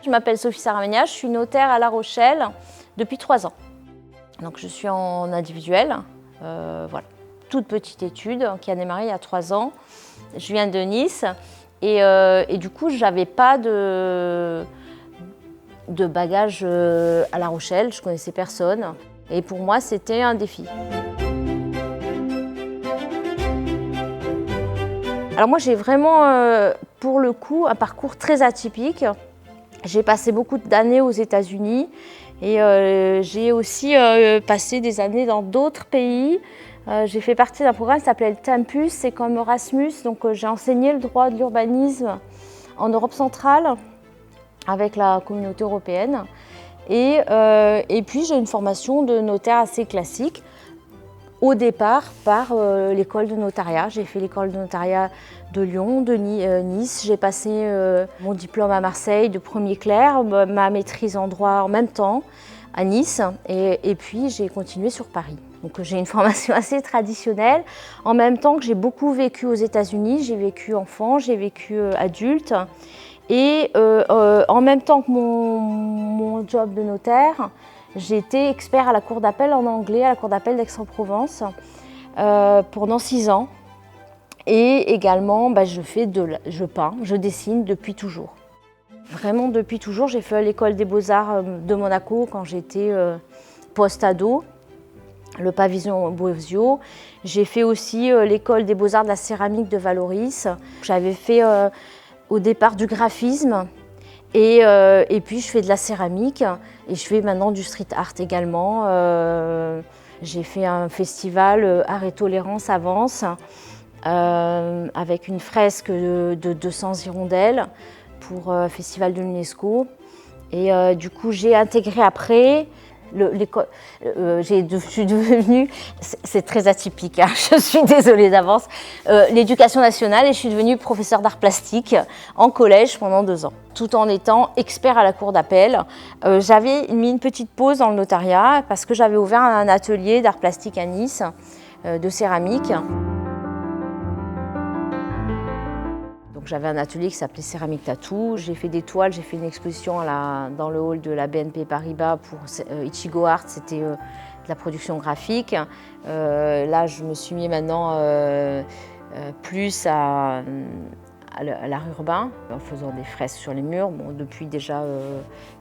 je m'appelle Sophie Saramagna, je suis notaire à La Rochelle depuis 3 ans. Donc je suis en individuel, voilà. Toute petite étude qui a démarré il y a 3 ans. Je viens de Nice et du coup je n'avais pas de bagage à La Rochelle, je ne connaissais personne. Et pour moi c'était un défi. Alors moi j'ai vraiment, pour le coup, un parcours très atypique. J'ai passé beaucoup d'années aux États-Unis et j'ai aussi passé des années dans d'autres pays. J'ai fait partie d'un programme qui s'appelait le Tempus, c'est comme Erasmus, donc j'ai enseigné le droit de l'urbanisme en Europe centrale avec la communauté européenne. Et puis j'ai une formation de notaire assez classique. Au départ, par l'école de notariat. J'ai fait l'école de notariat de Lyon, de Nice. J'ai passé mon diplôme à Marseille de premier clerc, ma maîtrise en droit en même temps à Nice. Et puis j'ai continué sur Paris. Donc j'ai une formation assez traditionnelle. En même temps que j'ai beaucoup vécu aux États-Unis, j'ai vécu enfant, j'ai vécu adulte. Et en même temps que mon job de notaire, j'ai été expert à la cour d'appel en anglais, à la cour d'appel d'Aix-en-Provence pendant 6 ans. Et également, je peins, je dessine depuis toujours. Vraiment depuis toujours. J'ai fait l'école des beaux-arts de Monaco quand j'étais post-ado, le pavillon Boiseau. J'ai fait aussi l'école des beaux-arts de la céramique de Valoris. J'avais fait au départ du graphisme. Et puis je fais de la céramique et je fais maintenant du street art également. J'ai fait un festival Art et Tolérance à Vence avec une fresque de 200 hirondelles pour un festival de l'UNESCO. Et du coup j'ai intégré après l'école. Je suis devenue, c'est très atypique, hein, je suis désolée d'avance, l'éducation nationale et je suis devenue professeure d'art plastique en collège pendant 2 ans, tout en étant expert à la cour d'appel. J'avais mis une petite pause dans le notariat parce que j'avais ouvert un atelier d'art plastique à Nice, de céramique. Donc j'avais un atelier qui s'appelait Céramique Tattoo. J'ai fait des toiles, j'ai fait une exposition dans le hall de la BNP Paribas pour Ichigo Art, c'était de la production graphique. Là, je me suis mis maintenant plus à l'art urbain, en faisant des fresques sur les murs. Bon, depuis déjà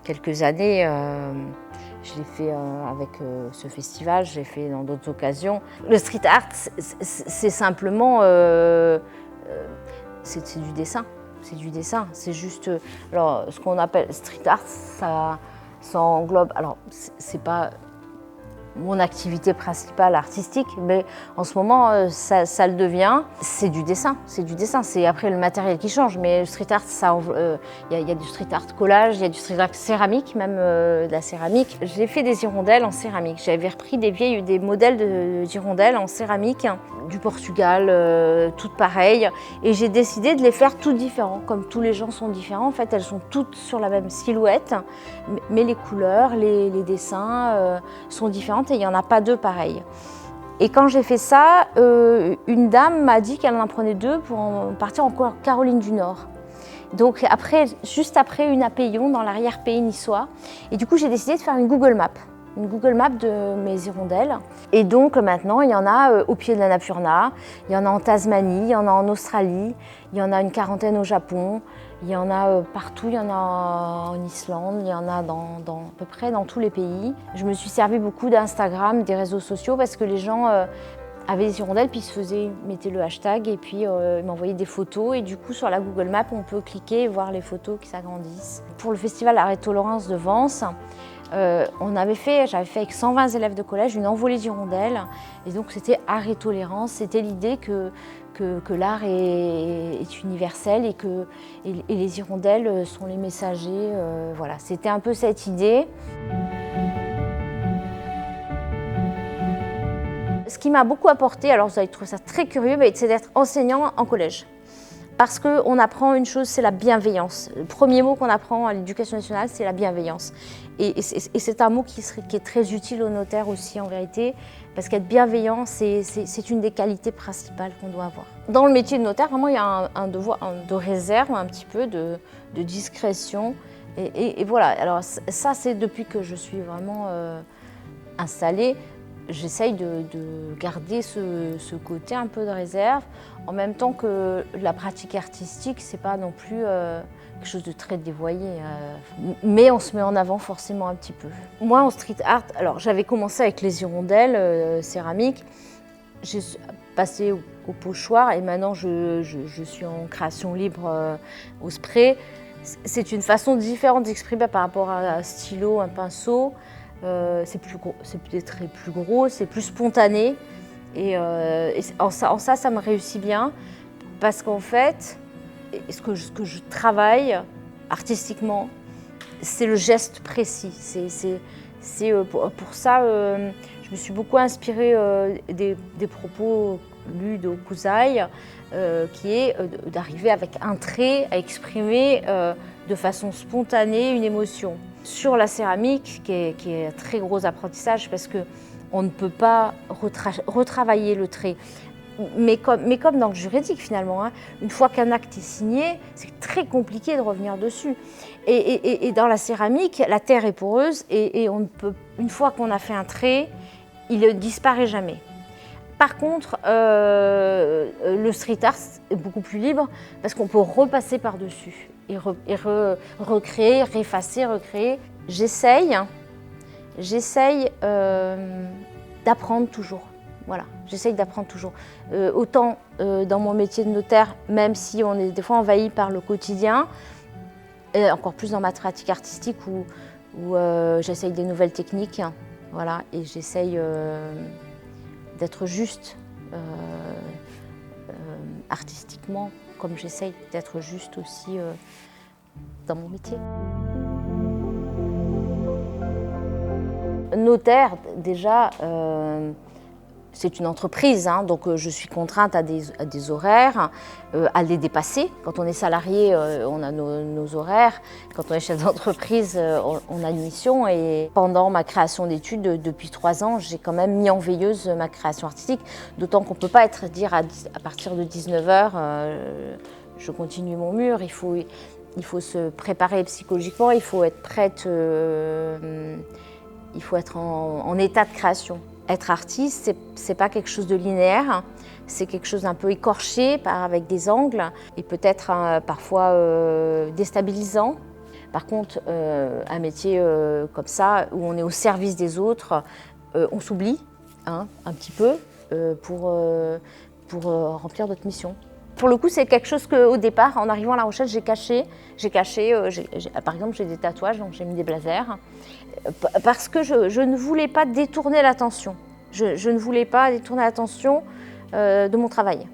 quelques années, je l'ai fait avec ce festival, je l'ai fait dans d'autres occasions. Le street art, c'est simplement... c'est du dessin, c'est juste, alors ce qu'on appelle street art, ça englobe, alors c'est pas mon activité principale artistique, mais en ce moment ça le devient. C'est du dessin, c'est après le matériel qui change, mais le street art, y a du street art collage, il y a du street art céramique, même de la céramique. J'ai fait des hirondelles en céramique, j'avais repris des modèles de hirondelles en céramique du Portugal, toutes pareilles, et j'ai décidé de les faire toutes différentes, comme tous les gens sont différents, en fait elles sont toutes sur la même silhouette, mais les couleurs, les dessins sont différentes et il n'y en a pas 2 pareilles. Et quand j'ai fait ça, une dame m'a dit qu'elle en prenait 2 pour partir en Caroline du Nord. Donc juste après une Appéillon dans l'arrière-pays niçois. Et du coup j'ai décidé de faire une Google Map de mes hirondelles. Et donc maintenant il y en a au pied de l'Annapurna, il y en a en Tasmanie, il y en a en Australie, il y en a une quarantaine au Japon. Il y en a partout, il y en a en Islande, il y en a à peu près dans tous les pays. Je me suis servi beaucoup d'Instagram, des réseaux sociaux, parce que les gens avaient des hirondelles, puis ils mettaient le hashtag et puis ils m'envoyaient des photos. Et du coup, sur la Google Map, on peut cliquer et voir les photos qui s'agrandissent. Pour le festival Art et Tolérance de Vence, j'avais fait avec 120 élèves de collège une envolée d'hirondelles. Et donc c'était Art et Tolérance, c'était l'idée que l'art est universel et les hirondelles sont les messagers. Voilà, c'était un peu cette idée. Ce qui m'a beaucoup apporté, alors vous allez trouver ça très curieux, c'est d'être enseignant en collège. Parce qu'on apprend une chose, c'est la bienveillance. Le premier mot qu'on apprend à l'éducation nationale, c'est la bienveillance. Et c'est un mot qui est très utile aux notaires aussi en vérité, parce qu'être bienveillant, c'est une des qualités principales qu'on doit avoir. Dans le métier de notaire, vraiment, il y a un devoir de réserve, un petit peu de discrétion Et voilà, alors ça c'est depuis que je suis vraiment installée, j'essaye de garder ce côté un peu de réserve, en même temps que la pratique artistique, c'est pas non plus quelque chose de très dévoyé, mais on se met en avant forcément un petit peu. Moi en street art, alors j'avais commencé avec les hirondelles céramiques, j'ai passé au pochoir et maintenant je suis en création libre au spray. C'est une façon différente d'exprimer par rapport à un stylo, un pinceau. C'est peut-être plus gros, c'est plus spontané. Et en ça, ça me réussit bien. Parce qu'en fait, ce que je travaille artistiquement, c'est le geste précis. Pour ça, je me suis beaucoup inspirée des propos lus de Hokusai, qui est d'arriver avec un trait à exprimer de façon spontanée une émotion. Sur la céramique, qui est un très gros apprentissage parce qu'on ne peut pas retravailler le trait. Mais comme dans le juridique finalement, hein, une fois qu'un acte est signé, c'est très compliqué de revenir dessus. Et dans la céramique, la terre est poreuse et on ne peut, une fois qu'on a fait un trait, il ne disparaît jamais. Par contre, le street art est beaucoup plus libre parce qu'on peut repasser par-dessus et recréer, réeffacer, recréer. J'essaye d'apprendre toujours. Voilà, j'essaye d'apprendre toujours. Autant dans mon métier de notaire, même si on est des fois envahi par le quotidien, et encore plus dans ma pratique artistique où j'essaye des nouvelles techniques, voilà, et j'essaye d'être juste artistiquement, comme j'essaye d'être juste aussi dans mon métier. Notaire, déjà, c'est une entreprise, hein, donc je suis contrainte à des horaires, à les dépasser. Quand on est salarié, on a nos horaires. Quand on est chef d'entreprise, on a une mission. Et pendant ma création d'études, depuis 3 ans, j'ai quand même mis en veilleuse ma création artistique. D'autant qu'on ne peut pas dire à partir de 19h, je continue mon mur. Il faut se préparer psychologiquement, il faut être prête, il faut être en état de création. Être artiste, c'est pas quelque chose de linéaire, c'est quelque chose d'un peu écorché, avec des angles, et peut-être parfois déstabilisant. Par contre, un métier comme ça, où on est au service des autres, on s'oublie un petit peu pour remplir notre mission. Pour le coup, c'est quelque chose qu'au départ, en arrivant à La Rochelle, j'ai caché. Par exemple, j'ai des tatouages, donc j'ai mis des blazers. Parce que je ne voulais pas détourner l'attention. Je ne voulais pas détourner l'attention de mon travail,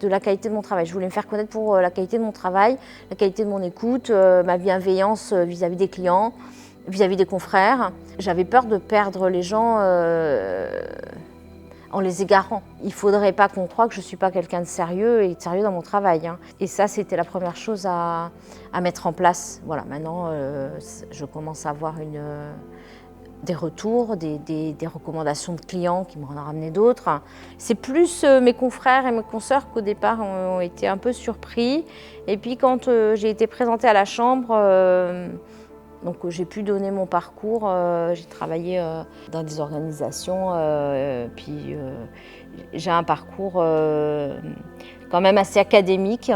de la qualité de mon travail. Je voulais me faire connaître pour la qualité de mon travail, la qualité de mon écoute, ma bienveillance vis-à-vis des clients, vis-à-vis des confrères. J'avais peur de perdre les gens en les égarant. Il ne faudrait pas qu'on croie que je ne suis pas quelqu'un de sérieux et de sérieux dans mon travail, hein. Et ça, c'était la première chose à mettre en place. Voilà, maintenant, je commence à avoir des retours, des recommandations de clients qui m'en ont ramené d'autres. C'est plus mes confrères et mes consoeurs qu'au départ ont été un peu surpris. Et puis quand j'ai été présentée à la chambre, donc j'ai pu donner mon parcours, j'ai travaillé dans des organisations, puis j'ai un parcours quand même assez académique.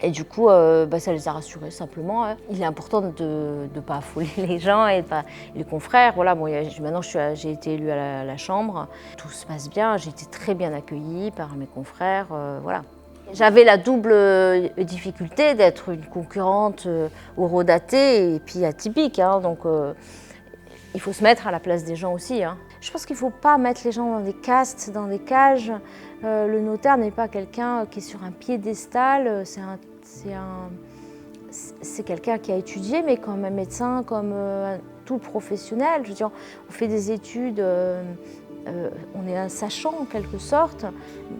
Et du coup, ça les a rassurés simplement, hein. Il est important de ne pas affoler les gens et les confrères. Voilà, bon, maintenant j'ai été élue à la chambre, tout se passe bien, j'ai été très bien accueillie par mes confrères, voilà. J'avais la double difficulté d'être une concurrente horodatée et puis atypique, hein, donc il faut se mettre à la place des gens aussi, hein. Je pense qu'il ne faut pas mettre les gens dans des castes, dans des cages. Le notaire n'est pas quelqu'un qui est sur un piédestal, c'est quelqu'un qui a étudié, mais comme un médecin, comme tout professionnel. Je veux dire, on fait des études, on est un sachant en quelque sorte,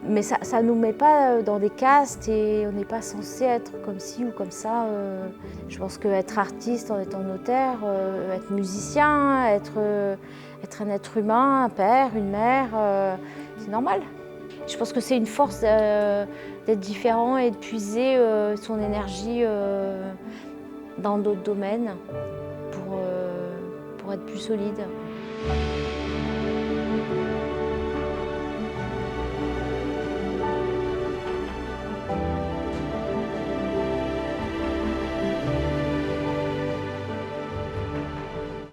mais ça ne nous met pas dans des castes et on n'est pas censé être comme ci ou comme ça. Je pense qu'être artiste en étant notaire, être musicien, être un être humain, un père, une mère, c'est normal. Je pense que c'est une force d'être différent et de puiser son énergie dans d'autres domaines pour être plus solide.